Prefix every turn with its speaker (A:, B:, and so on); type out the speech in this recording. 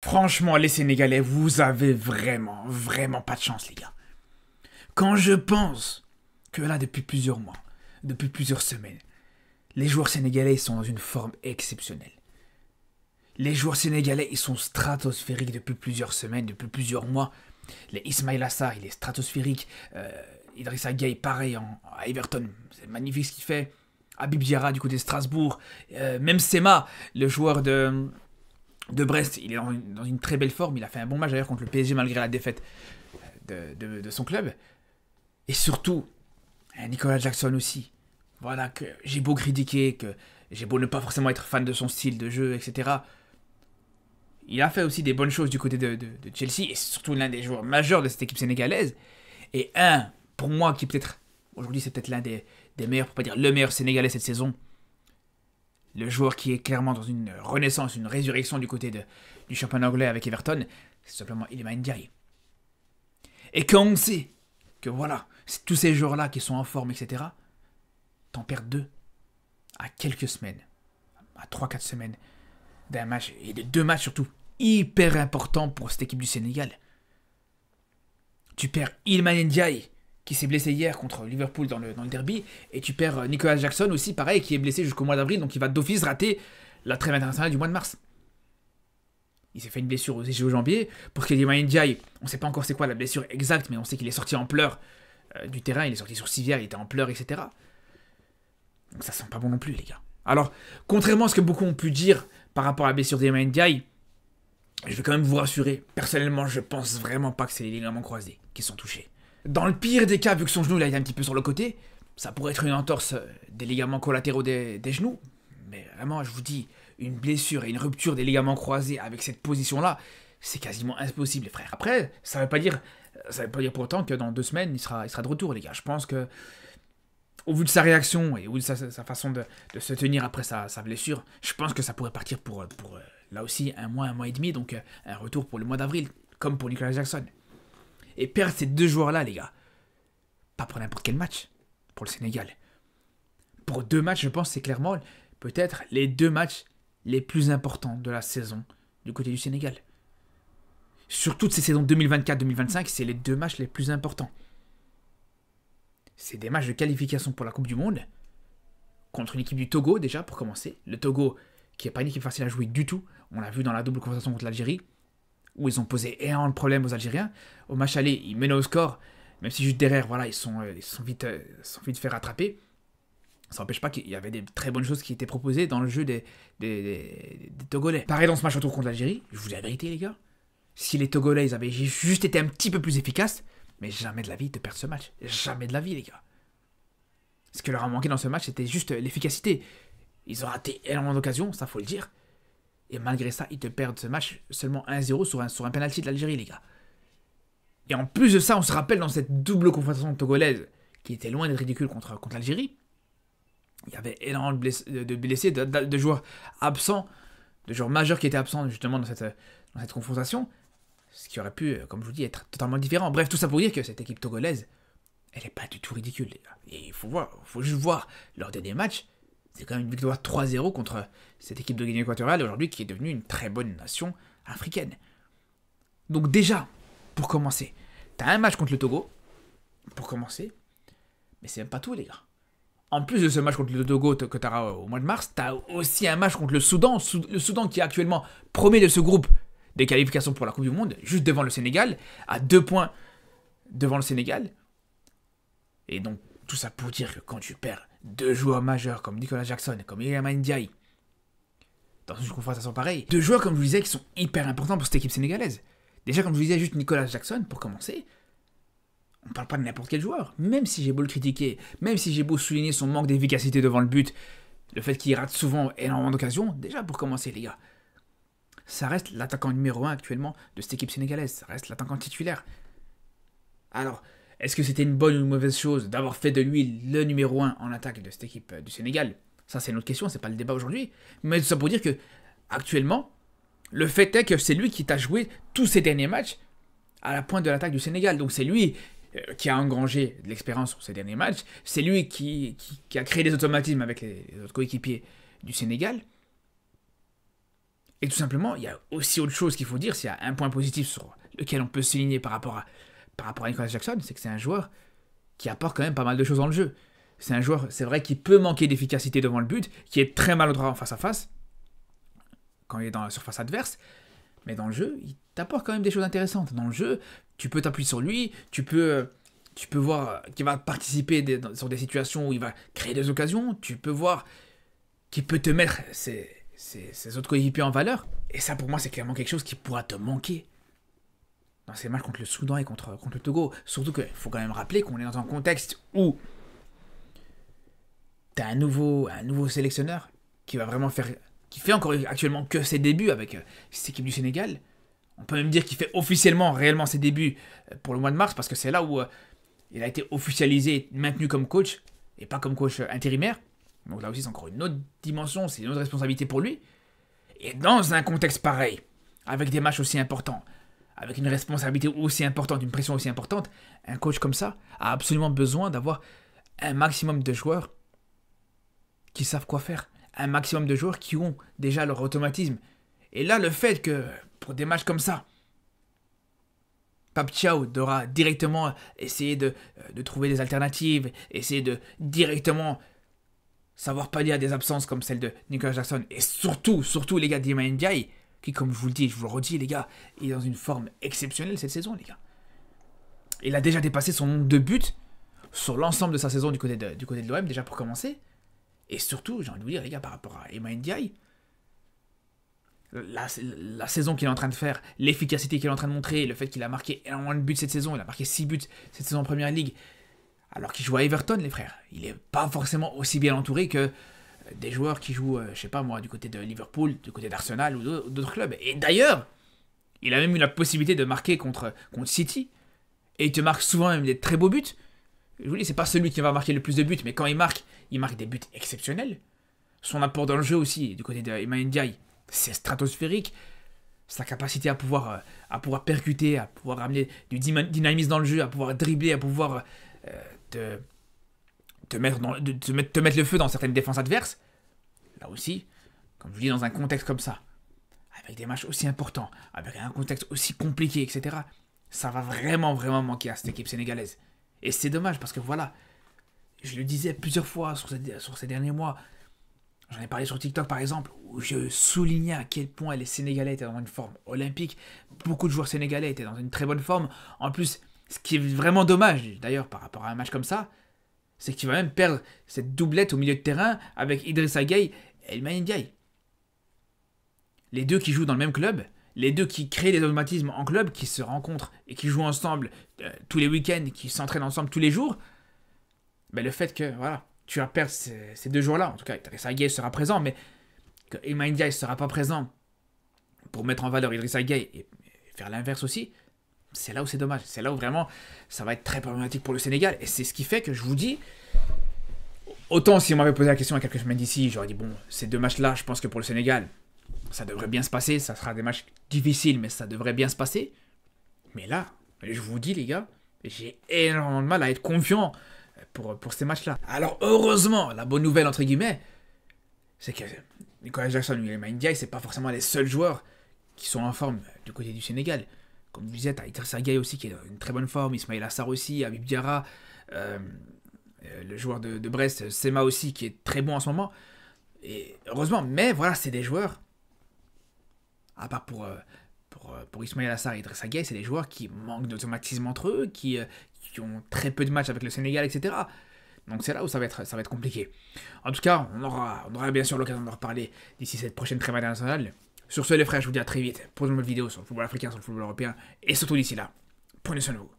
A: Franchement, les Sénégalais, vous avez vraiment pas de chance, les gars. Quand je pense que là, depuis plusieurs mois, depuis plusieurs semaines, les joueurs sénégalais sont dans une forme exceptionnelle. Les joueurs sénégalais, ils sont stratosphériques depuis plusieurs semaines, depuis plusieurs mois. Les Ismail Assar, il est stratosphérique. Idrissa Gueye, pareil, à Everton, c'est magnifique ce qu'il fait. Habib Diarra du côté de Strasbourg. Même Sema, le joueur de Brest, il est dans une très belle forme. Il a fait un bon match d'ailleurs contre le PSG malgré la défaite de son club. Et surtout, Nicolas Jackson aussi. Voilà, que j'ai beau critiquer, que j'ai beau ne pas forcément être fan de son style de jeu, etc. Il a fait aussi des bonnes choses du côté de Chelsea, et c'est surtout l'un des joueurs majeurs de cette équipe sénégalaise. Et pour moi, qui peut-être, aujourd'hui c'est peut-être l'un des meilleurs, pour pas dire le meilleur sénégalais cette saison. Le joueur qui est clairement dans une renaissance, une résurrection du côté du championnat anglais avec Everton, c'est simplement Iliman Ndiaye. Et quand on sait que voilà, c'est tous ces joueurs-là qui sont en forme, etc., t'en perds deux à quelques semaines, à 3-4 semaines d'un match, et de deux matchs surtout, hyper importants pour cette équipe du Sénégal. Tu perds Iliman Ndiaye, qui s'est blessé hier contre Liverpool dans le derby, et tu perds Nicolas Jackson aussi, pareil, qui est blessé jusqu'au mois d'avril, donc il va d'office rater la trêve internationale du mois de mars. Il s'est fait une blessure aussi au jambier. Pour ce qui est d'Iliman Ndiaye, on ne sait pas encore c'est quoi la blessure exacte, mais on sait qu'il est sorti en pleurs du terrain, il est sorti sur civière, il était en pleurs, etc. Donc ça sent pas bon non plus, les gars. Alors, contrairement à ce que beaucoup ont pu dire par rapport à la blessure d'Iliman Ndiaye, je vais quand même vous rassurer. Personnellement, je pense vraiment pas que c'est les ligaments croisés qui sont touchés. Dans le pire des cas, vu que son genou là, il est un petit peu sur le côté, ça pourrait être une entorse des ligaments collatéraux des genoux. Mais vraiment, je vous dis, une blessure et une rupture des ligaments croisés avec cette position-là, c'est quasiment impossible, les frères. Après, ça veut pas dire pour autant que dans 2 semaines, il sera de retour, les gars. Je pense que, au vu de sa réaction et au vu de sa façon de se tenir après sa blessure, je pense que ça pourrait partir pour là aussi, un mois et demi, donc un retour pour le mois d'avril, comme pour Nicolas Jackson. Et perdre ces deux joueurs-là, les gars, pas pour n'importe quel match, pour le Sénégal. Pour 2 matchs, je pense que c'est clairement peut-être les 2 matchs les plus importants de la saison du côté du Sénégal. Sur toutes ces saisons 2024-2025, c'est les 2 matchs les plus importants. C'est des matchs de qualification pour la Coupe du Monde, contre une équipe du Togo déjà, pour commencer. Le Togo, qui n'est pas une équipe facile à jouer du tout, on l'a vu dans la double confrontation contre l'Algérie, où ils ont posé énormément de problèmes aux Algériens. Au match aller, ils menaient au score, même si juste derrière, voilà, ils sont vite fait rattraper. Ça n'empêche pas qu'il y avait des très bonnes choses qui étaient proposées dans le jeu des Togolais. Pareil dans ce match retour contre l'Algérie, je vous dis la vérité, les gars. Si les Togolais ils avaient juste été un petit peu plus efficaces, mais jamais de la vie de perdre ce match. Jamais de la vie, les gars. Ce qui leur a manqué dans ce match, c'était juste l'efficacité. Ils ont raté énormément d'occasions, ça faut le dire. Et malgré ça, ils te perdent ce match seulement 1-0 sur un penalty de l'Algérie, les gars. Et en plus de ça, on se rappelle dans cette double confrontation togolaise, qui était loin d'être ridicule contre l'Algérie, il y avait énormément de blessés, de joueurs absents, de joueurs majeurs qui étaient absents justement dans cette confrontation, ce qui aurait pu, comme je vous dis, être totalement différent. Bref, tout ça pour dire que cette équipe togolaise, elle n'est pas du tout ridicule, les gars. Et il faut juste voir, lors des matchs, c'est quand même une victoire 3-0 contre cette équipe de Guinée équatoriale, aujourd'hui qui est devenue une très bonne nation africaine. Donc déjà, pour commencer, t'as un match contre le Togo, pour commencer, mais c'est même pas tout, les gars. En plus de ce match contre le Togo que t'auras au mois de mars, t'as aussi un match contre le Soudan qui est actuellement premier de ce groupe des qualifications pour la Coupe du Monde, juste devant le Sénégal, à 2 points devant le Sénégal. Et donc, tout ça pour dire que quand tu perds 2 joueurs majeurs comme Nicolas Jackson et comme Iliman Ndiaye, dans une confrontation pareille, 2 joueurs, comme je vous disais, qui sont hyper importants pour cette équipe sénégalaise. Déjà, comme je vous disais, juste Nicolas Jackson, pour commencer, on parle pas de n'importe quel joueur. Même si j'ai beau le critiquer, même si j'ai beau souligner son manque d'efficacité devant le but, le fait qu'il rate souvent énormément d'occasions, déjà pour commencer, les gars, ça reste l'attaquant numéro 1 actuellement de cette équipe sénégalaise. Ça reste l'attaquant titulaire. Alors, est-ce que c'était une bonne ou une mauvaise chose d'avoir fait de lui le numéro 1 en attaque de cette équipe du Sénégal? Ça, c'est une autre question, c'est pas le débat aujourd'hui. Mais tout ça pour dire que, actuellement, le fait est que c'est lui qui t'a joué tous ces derniers matchs à la pointe de l'attaque du Sénégal. Donc c'est lui qui a engrangé de l'expérience sur ces derniers matchs. C'est lui qui a créé des automatismes avec les autres coéquipiers du Sénégal. Et tout simplement, il y a aussi autre chose qu'il faut dire, s'il y a un point positif sur lequel on peut souligner par rapport à Nicolas Jackson, c'est que c'est un joueur qui apporte quand même pas mal de choses dans le jeu. C'est un joueur, c'est vrai, qui peut manquer d'efficacité devant le but, qui est très maladroit en face à face, quand il est dans la surface adverse, mais dans le jeu, il t'apporte quand même des choses intéressantes. Dans le jeu, tu peux t'appuyer sur lui, tu peux voir qu'il va participer sur des situations où il va créer des occasions, tu peux voir qu'il peut te mettre ses autres coéquipiers en valeur, et ça pour moi c'est clairement quelque chose qui pourra te manquer dans ces matchs contre le Soudan et contre le Togo. Surtout qu'il faut quand même rappeler qu'on est dans un contexte où t'as un nouveau sélectionneur qui va vraiment qui fait encore actuellement que ses débuts avec cette équipe du Sénégal. On peut même dire qu'il fait officiellement, réellement ses débuts pour le mois de mars, parce que c'est là où il a été officialisé, maintenu comme coach, et pas comme coach intérimaire. Donc là aussi, c'est encore une autre dimension, c'est une autre responsabilité pour lui. Et dans un contexte pareil, avec des matchs aussi importants, avec une responsabilité aussi importante, une pression aussi importante, un coach comme ça a absolument besoin d'avoir un maximum de joueurs qui savent quoi faire. Un maximum de joueurs qui ont déjà leur automatisme. Et là, le fait que, pour des matchs comme ça, Pape Thiaw devra directement essayer de trouver des alternatives, essayer de directement savoir pallier à des absences comme celle de Nicolas Jackson, et surtout les gars d'Iliman Ndiaye, qui, comme je vous le dis, je vous le redis, les gars, est dans une forme exceptionnelle cette saison, les gars. Il a déjà dépassé son nombre de buts sur l'ensemble de sa saison du côté de l'OM, déjà pour commencer. Et surtout, j'ai envie de vous dire, les gars, par rapport à Iliman Ndiaye, la saison qu'il est en train de faire, l'efficacité qu'il est en train de montrer, le fait qu'il a marqué énormément de buts cette saison, il a marqué 6 buts cette saison en Première Ligue, alors qu'il joue à Everton, les frères. Il n'est pas forcément aussi bien entouré que des joueurs qui jouent, je sais pas moi, du côté de Liverpool, du côté d'Arsenal ou d'autres clubs. Et d'ailleurs, il a même eu la possibilité de marquer contre City, et il te marque souvent même des très beaux buts. Je vous dis, c'est pas celui qui va marquer le plus de buts, mais quand il marque des buts exceptionnels. Son apport dans le jeu aussi, du côté d'Iliman Ndiaye, c'est stratosphérique. Sa capacité à pouvoir percuter, à pouvoir ramener du dynamisme dans le jeu, à pouvoir dribbler, à pouvoir te mettre le feu dans certaines défenses adverses. Là aussi, comme je vous dis, dans un contexte comme ça, avec des matchs aussi importants, avec un contexte aussi compliqué, etc., ça va vraiment, vraiment manquer à cette équipe sénégalaise. Et c'est dommage parce que voilà, je le disais plusieurs fois sur ces derniers mois, j'en ai parlé sur TikTok par exemple, où je soulignais à quel point les Sénégalais étaient dans une forme olympique. Beaucoup de joueurs sénégalais étaient dans une très bonne forme. En plus, ce qui est vraiment dommage d'ailleurs par rapport à un match comme ça, c'est que tu vas même perdre cette doublette au milieu de terrain avec Idrissa Gueye et Iliman Ndiaye. Les deux qui jouent dans le même club, les deux qui créent des automatismes en club, qui se rencontrent et qui jouent ensemble tous les week-ends, qui s'entraînent ensemble tous les jours, ben le fait que voilà, tu vas perdre ces deux jours-là, en tout cas Idrissa Gueye sera présent, mais que Iliman Ndiaye ne sera pas présent pour mettre en valeur Idrissa Gueye et faire l'inverse aussi, c'est là où c'est dommage. C'est là où vraiment ça va être très problématique pour le Sénégal. Et c'est ce qui fait que je vous dis, autant si on m'avait posé la question il y a quelques semaines d'ici, j'aurais dit bon, ces deux matchs-là, je pense que pour le Sénégal, ça devrait bien se passer. Ça sera des matchs difficiles, mais ça devrait bien se passer. Mais là, je vous dis les gars, j'ai énormément de mal à être confiant pour ces matchs-là. Alors heureusement, la bonne nouvelle entre guillemets, c'est que Nicolas Jackson et Iliman Ndiaye, c'est pas forcément les seuls joueurs qui sont en forme du côté du Sénégal. Comme je disais, t'as Idrissa Gueye aussi qui est dans une très bonne forme, Ismaïla Sarr aussi, Habib Diarra, le joueur de Brest, Sema aussi, qui est très bon en ce moment. Et heureusement, mais voilà, c'est des joueurs, à part pour Ismaïla Sarr et Idrissa Gueye, c'est des joueurs qui manquent d'automatisme entre eux, qui ont très peu de matchs avec le Sénégal, etc. Donc c'est là où ça va être compliqué. En tout cas, on aura bien sûr l'occasion de reparler d'ici cette prochaine trêve internationale. Sur ce les frères, je vous dis à très vite pour une nouvelle vidéo sur le football africain, sur le football européen, et surtout d'ici là, prenez soin de vous.